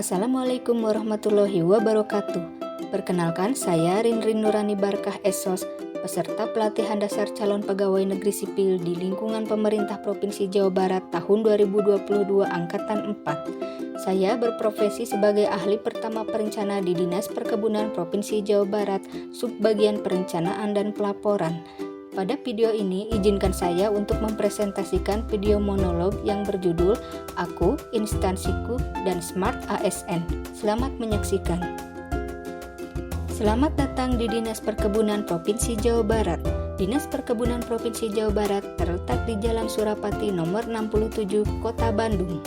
Assalamualaikum warahmatullahi wabarakatuh. Perkenalkan, saya Rinrin Nurani Barkah SOS, peserta pelatihan dasar calon pegawai negeri sipil di lingkungan pemerintah Provinsi Jawa Barat tahun 2022 Angkatan 4. Saya berprofesi sebagai ahli pertama perencana di Dinas Perkebunan Provinsi Jawa Barat, Subbagian Perencanaan dan Pelaporan. Pada video ini, izinkan saya untuk mempresentasikan video monolog yang berjudul Aku, Instansiku, dan Smart ASN. Selamat menyaksikan. Selamat datang di Dinas Perkebunan Provinsi Jawa Barat. Dinas Perkebunan Provinsi Jawa Barat terletak di Jalan Surapati nomor 67, Kota Bandung.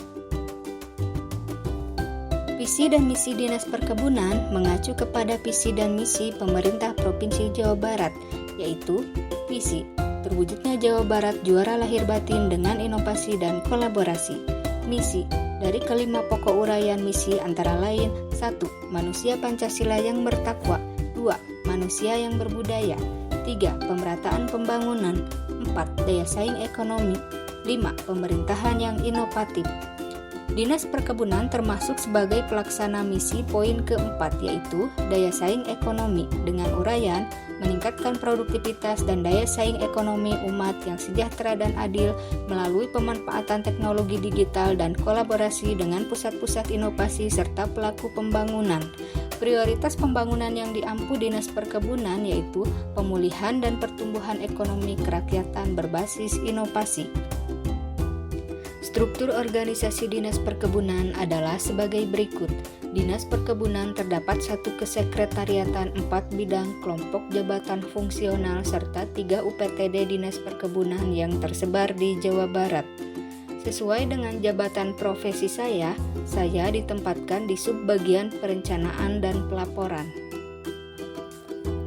Visi dan misi Dinas Perkebunan mengacu kepada visi dan misi pemerintah Provinsi Jawa Barat, yaitu visi, terwujudnya Jawa Barat juara lahir batin dengan inovasi dan kolaborasi. Misi, dari kelima pokok uraian misi antara lain: 1. Manusia Pancasila yang bertakwa. 2. Manusia yang berbudaya. 3. Pemerataan pembangunan. 4. Daya saing ekonomi. 5. Pemerintahan yang inovatif. Dinas Perkebunan termasuk sebagai pelaksana misi poin keempat, yaitu daya saing ekonomi, dengan uraian meningkatkan produktivitas dan daya saing ekonomi umat yang sejahtera dan adil melalui pemanfaatan teknologi digital dan kolaborasi dengan pusat-pusat inovasi serta pelaku pembangunan. Prioritas pembangunan yang diampu Dinas Perkebunan yaitu pemulihan dan pertumbuhan ekonomi kerakyatan berbasis inovasi. Struktur organisasi Dinas Perkebunan adalah sebagai berikut. Dinas Perkebunan terdapat 1 kesekretariatan, 4 bidang, kelompok jabatan fungsional, serta 3 UPTD Dinas Perkebunan yang tersebar di Jawa Barat. Sesuai dengan jabatan profesi saya ditempatkan di Subbagian Perencanaan dan Pelaporan.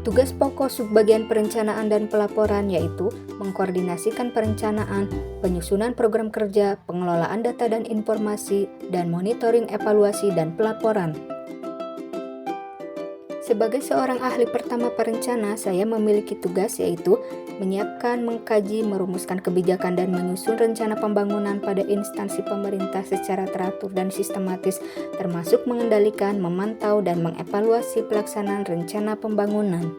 Tugas pokok Subbagian Perencanaan dan Pelaporan yaitu mengkoordinasikan perencanaan, penyusunan program kerja, pengelolaan data dan informasi, dan monitoring evaluasi dan pelaporan. Sebagai seorang ahli pertama perencana, saya memiliki tugas yaitu menyiapkan, mengkaji, merumuskan kebijakan, dan menyusun rencana pembangunan pada instansi pemerintah secara teratur dan sistematis, termasuk mengendalikan, memantau, dan mengevaluasi pelaksanaan rencana pembangunan.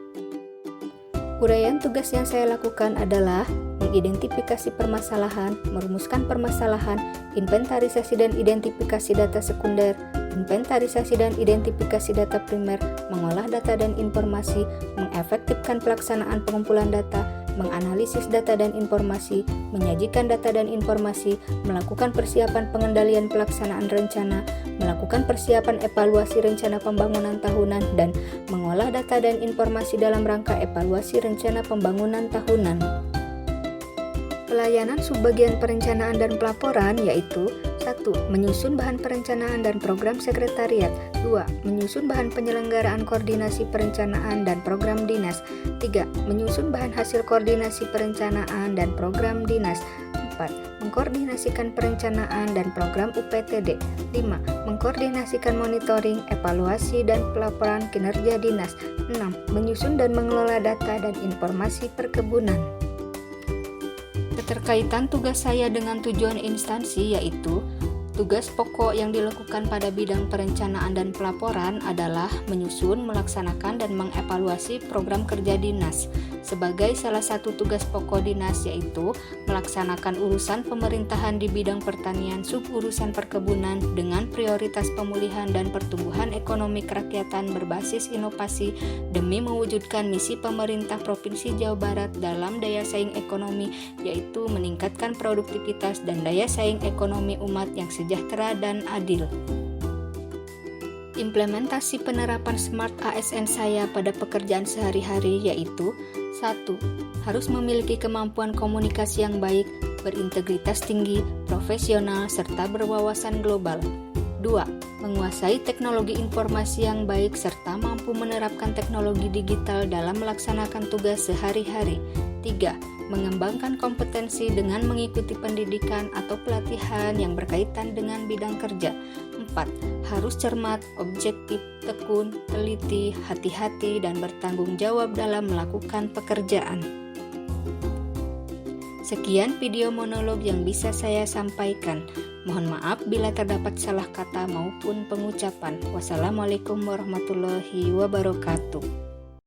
Uraian tugas yang saya lakukan adalah mengidentifikasi permasalahan, merumuskan permasalahan, inventarisasi dan identifikasi data sekunder, inventarisasi dan identifikasi data primer, mengolah data dan informasi, mengefektifkan pelaksanaan pengumpulan data, menganalisis data dan informasi, menyajikan data dan informasi, melakukan persiapan pengendalian pelaksanaan rencana, melakukan persiapan evaluasi rencana pembangunan tahunan, dan mengolah data dan informasi dalam rangka evaluasi rencana pembangunan tahunan. Pelayanan Subbagian Perencanaan dan Pelaporan yaitu 1. Menyusun bahan perencanaan dan program sekretariat. 2. Menyusun bahan penyelenggaraan koordinasi perencanaan dan program dinas. 3. Menyusun bahan hasil koordinasi perencanaan dan program dinas. 4. Mengkoordinasikan perencanaan dan program UPTD. 5. Mengkoordinasikan monitoring, evaluasi, dan pelaporan kinerja dinas. 6. Menyusun dan mengelola data dan informasi perkebunan. Keterkaitan tugas saya dengan tujuan instansi yaitu tugas pokok yang dilakukan pada bidang perencanaan dan pelaporan adalah menyusun, melaksanakan, dan mengevaluasi program kerja dinas. Sebagai salah satu tugas pokok dinas yaitu melaksanakan urusan pemerintahan di bidang pertanian, suburusan perkebunan dengan prioritas pemulihan dan pertumbuhan ekonomi kerakyatan berbasis inovasi demi mewujudkan misi pemerintah Provinsi Jawa Barat dalam daya saing ekonomi, yaitu meningkatkan produktivitas dan daya saing ekonomi umat yang sejahtera dan adil. Implementasi penerapan Smart ASN saya pada pekerjaan sehari-hari yaitu 1. Harus memiliki kemampuan komunikasi yang baik, berintegritas tinggi, profesional, serta berwawasan global. 2. Menguasai teknologi informasi yang baik serta mampu menerapkan teknologi digital dalam melaksanakan tugas sehari-hari. 3. Mengembangkan kompetensi dengan mengikuti pendidikan atau pelatihan yang berkaitan dengan bidang kerja. 4. Harus cermat, objektif, tekun, teliti, hati-hati, dan bertanggung jawab dalam melakukan pekerjaan. Sekian video monolog yang bisa saya sampaikan. Mohon maaf bila terdapat salah kata maupun pengucapan. Wassalamualaikum warahmatullahi wabarakatuh.